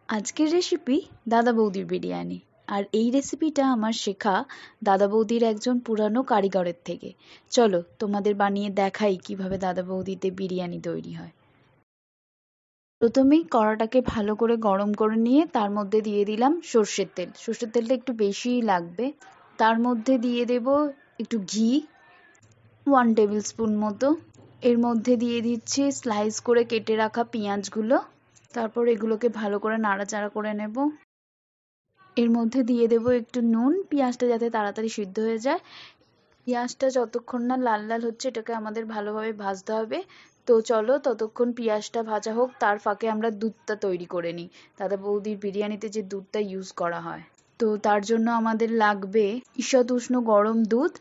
আজকের রেসিপি দাদা বৌদির বিরিয়ানি। আর এই রেসিপিটা আমার শেখা দাদা বৌদির একজন পুরানো কারিগরের থেকে। চলো তোমাদের বানিয়ে দেখাই কিভাবে দাদা বৌদিতে বিরিয়ানি তৈরি হয়। প্রথমেই কড়াটাকে ভালো করে গরম করে নিয়ে তার মধ্যে দিয়ে দিলাম সর্ষের তেল। সর্ষের তেলটা একটু বেশিই লাগবে। তার মধ্যে দিয়ে দেব একটু ঘি, 1 টেবিল স্পুন মতো। এর মধ্যে দিয়ে দিচ্ছি স্লাইস করে কেটে রাখা পেঁয়াজগুলো। তারপর এগুলোকে ভালো করে নাড়াচাড়া করে নেব। এর মধ্যে দিয়ে দেব একটু নুন, পেঁয়াজটা যাতে তাড়াতাড়ি সিদ্ধ হয়ে যায়। পেঁয়াজটা যতক্ষণ না লাল লাল হচ্ছে এটাকে আমাদের ভালোভাবে ভাজতে হবে। তো চলো ততক্ষণ পেঁয়াজটা ভাজা হোক, তার ফাঁকে আমরা দুধটা তৈরি করে নিই। দাদা বৌদির বিরিয়ানিতে যে দুধটা ইউজ করা হয়, তো তার জন্য আমাদের লাগবে ঈষৎ উষ্ণ গরম দুধ,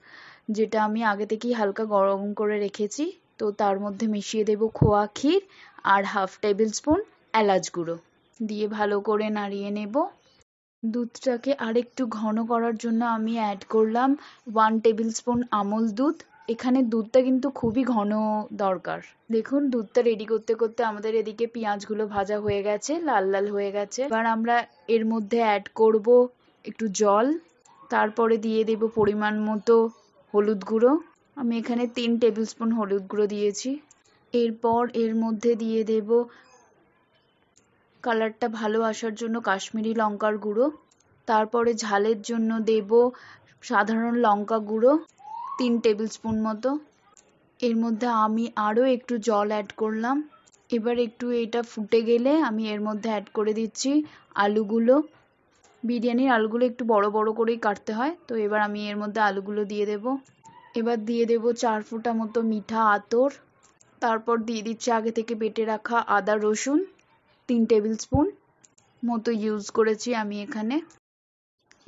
যেটা আমি আগে থেকেই হালকা গরম করে রেখেছি। তো তার মধ্যে মিশিয়ে দেব খোয়া ক্ষীর আর 1/2 টেবিল স্পুন এলাচ গুঁড়ো দিয়ে ভালো করে নাড়িয়ে নেব। দুধটাকে আরেকটু ঘন করার জন্য আমি অ্যাড করলাম 1 টেবিল স্পুন আমুল দুধ। এখানে দুধটা কিন্তু খুবই ঘন দরকার। দেখুন দুধটা রেডি করতে করতে আমাদের এদিকে পেঁয়াজগুলো ভাজা হয়ে গেছে, লাল লাল হয়ে গেছে। এবার আমরা এর মধ্যে অ্যাড করব একটু জল, তারপরে দিয়ে দেব পরিমাণ মতো হলুদ গুঁড়ো। আমি এখানে 3 টেবিল স্পুন হলুদ গুঁড়ো দিয়েছি। এরপর এর মধ্যে দিয়ে দেব কালারটা ভালো আসার জন্য কাশ্মীরি লঙ্কার গুঁড়ো। তারপরে ঝালের জন্য দেব সাধারণ লঙ্কা গুঁড়ো 3 টেবিল স্পুন মতো। এর মধ্যে আমি আরও একটু জল অ্যাড করলাম। এবার একটু এটা ফুটে গেলে আমি এর মধ্যে অ্যাড করে দিচ্ছি আলুগুলো। বিরিয়ানির আলুগুলো একটু বড় বড় করেই কাটতে হয়। তো এবার আমি এর মধ্যে আলুগুলো দিয়ে দেব। এবার দিয়ে দেব 4 ফোঁটা মতো মিঠা আতর। তারপর দিয়ে দিচ্ছি আগে থেকে বেটে রাখা আদা রসুন 3 টেবিল স্পুন মতো ইউজ করেছি আমি এখানে।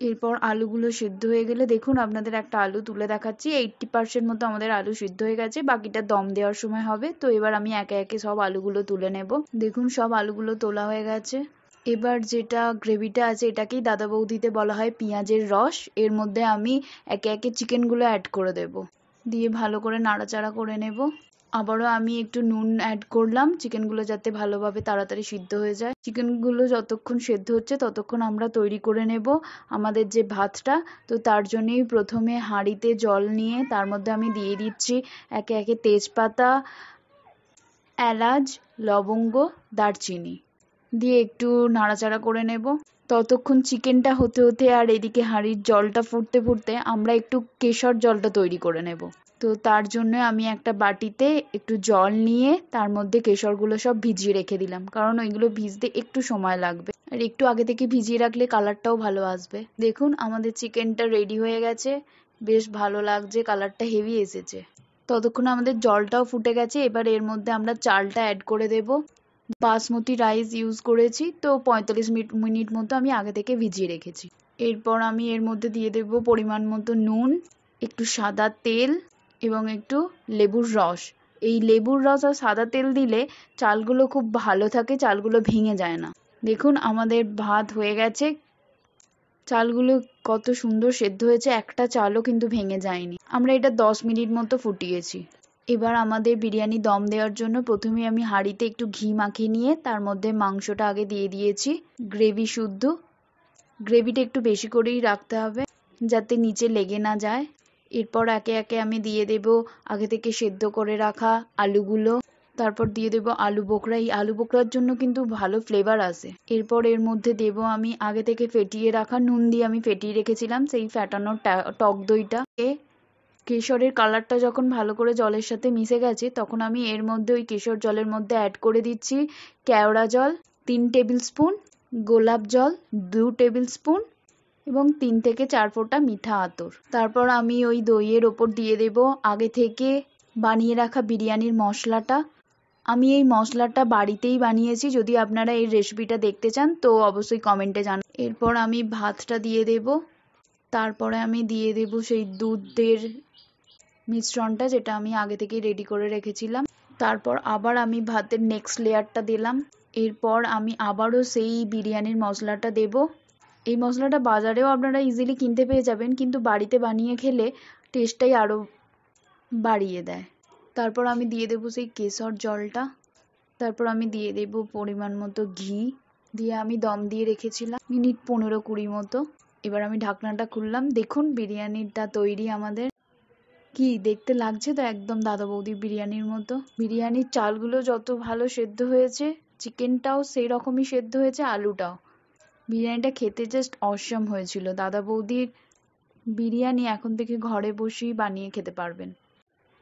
এরপর আলুগুলো সিদ্ধ হয়ে গেলে দেখুন আপনাদের একটা আলু তুলে দেখাচ্ছি। 80% মতো আমাদের আলু সিদ্ধ হয়ে গেছে, বাকিটা দম দেওয়ার সময় হবে। তো এবার আমি একে একে সব আলুগুলো তুলে নেব। দেখুন সব আলুগুলো তোলা হয়ে গেছে। এবার যেটা গ্রেভিটা আছে এটাকেই দাদা বৌদিতে বলা হয় পেঁয়াজের রস। এর মধ্যে আমি একে একে চিকেনগুলো অ্যাড করে দেব, দিয়ে ভালো করে নাড়াচাড়া করে নেব। আবারও আমি একটু নুন অ্যাড করলাম চিকেনগুলো যাতে ভালোভাবে তাড়াতাড়ি সিদ্ধ হয়ে যায়। চিকেনগুলো যতক্ষণ সেদ্ধ হচ্ছে ততক্ষণ আমরা তৈরি করে নেব আমাদের যে ভাতটা। তো তার জন্যই প্রথমে হাঁড়িতে জল নিয়ে তার মধ্যে আমি দিয়ে দিচ্ছি একে একে তেজপাতা, এলাচ, লবঙ্গ, দারচিনি দিয়ে একটু নাড়াচাড়া করে নেব। ততক্ষণ চিকেনটা হতে হতে আর এদিকে হাঁড়ির জলটা ফুটতে ফুটতে আমরা একটু কেশর জলটা তৈরি করে নেব। তো তার জন্য আমি একটা বাটিতে একটু জল নিয়ে তার মধ্যে কেশরগুলো সব ভিজিয়ে রেখে দিলাম, কারণ ওইগুলো ভিজতে একটু সময় লাগবে। আর একটু আগে থেকে ভিজিয়ে রাখলে কালারটাও ভালো আসবে। দেখুন আমাদের চিকেনটা রেডি হয়ে গেছে, বেশ ভালো লাগছে, কালারটা হেভি এসেছে। ততক্ষণ আমাদের জলটাও ফুটে গেছে। এবার এর মধ্যে আমরা চালটা অ্যাড করে দেব। বাসমতি রাইস ইউজ করেছি, তো 45 মিনিট মতো আমি আগে থেকে ভিজিয়ে রেখেছি। এরপর আমি এর মধ্যে দিয়ে দেব পরিমাণ মতো নুন, একটু সাদা তেল এবং একটু লেবুর রস। এই লেবুর রস আর সাদা তেল দিলে চালগুলো খুব ভালো থাকে, চালগুলো ভেঙে যায় না। দেখুন আমাদের ভাত হয়ে গেছে, চালগুলো কত সুন্দর সেদ্ধ হয়েছে, একটা চালও কিন্তু ভেঙে যায়নি। আমরা এটা 10 মিনিট মতো ফুটিয়েছি। এবার আমাদের বিরিয়ানি দম দেওয়ার জন্য প্রথমে আমি হাঁড়িতে একটু ঘি মাখিয়ে নিয়ে তার মধ্যে মাংসটা আগে দিয়ে দিয়েছি। গ্রেভি শুদ্ধ, গ্রেভিটা একটু বেশি করেই রাখতে হবে যাতে নিচে লেগে না যায়। এরপর একে একে আমি দিয়ে দেব আগে থেকে সেদ্ধ করে রাখা আলুগুলো। তারপর দিয়ে দেব আলু বোখরা। এই আলু বোখরার জন্য কিন্তু ভালো ফ্লেভার আসে। এরপর এর মধ্যে দেব আমি আগে থেকে ফেটিয়ে রাখা, নুন দিয়ে আমি ফেটিয়ে রেখেছিলাম সেই ফ্যাটানো টক দইটা। কেশরের কালারটা যখন ভালো করে জলের সাথে মিশে গেছে তখন আমি এর মধ্যে ওই কেশর জলের মধ্যে অ্যাড করে দিচ্ছি কেওড়া জল 3 টেবিল স্পুন, গোলাপ জল 2 টেবিল স্পুন এবং 3 থেকে 4 ফোঁটা মিঠা আতর। তারপর আমি ওই দইয়ের ওপর দিয়ে দেব আগে থেকে বানিয়ে রাখা বিরিয়ানির মশলাটা। আমি এই মশলাটা বাড়িতেই বানিয়েছি, যদি আপনারা এই রেসিপিটা দেখতে চান তো অবশ্যই কমেন্টে জানান। এরপর আমি ভাতটা দিয়ে দেব। তারপরে আমি দিয়ে দেব সেই দুধের মিশ্রণটা যেটা আমি আগে থেকেই রেডি করে রেখেছিলাম। তারপর আবার আমি ভাতের নেক্সট লেয়ারটা দিলাম। এরপর আমি আবারও সেই বিরিয়ানির মশলাটা দেব। এই মশলাটা বাজারেও আপনারা ইজিলি কিনতে পেয়ে যাবেন, কিন্তু বাড়িতে বানিয়ে খেলে টেস্টটাই আরও বাড়িয়ে দেয়। তারপর আমি দিয়ে দেব সেই কেশর জলটা। তারপর আমি দিয়ে দেব পরিমাণ মতো ঘি। দিয়ে আমি দম দিয়ে রেখেছিলাম মিনিট 15-20 মতো। এবার আমি ঢাকনাটা খুললাম, দেখুন বিরিয়ানিটা তৈরি আমাদের। কি দেখতে লাগছে তো একদম দাদা বৌদির বিরিয়ানির মতো। বিরিয়ানির চালগুলো যত ভালো সেদ্ধ হয়েছে, চিকেনটাও সেই রকমই সেদ্ধ হয়েছে, আলুটাও। বিরিয়ানিটা খেতে জাস্ট অসম হয়েছিল। দাদা বৌদির বিরিয়ানি এখন থেকে ঘরে বসেই বানিয়ে খেতে পারবেন।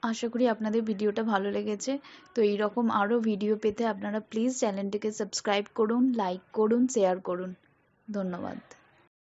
আশা করি আপনাদের ভিডিওটা ভালো লেগেছে। তো এইরকম আরও ভিডিও পেতে আপনারা প্লিজ চ্যানেলটিকে সাবস্ক্রাইব করুন, লাইক করুন, শেয়ার করুন। ধন্যবাদ।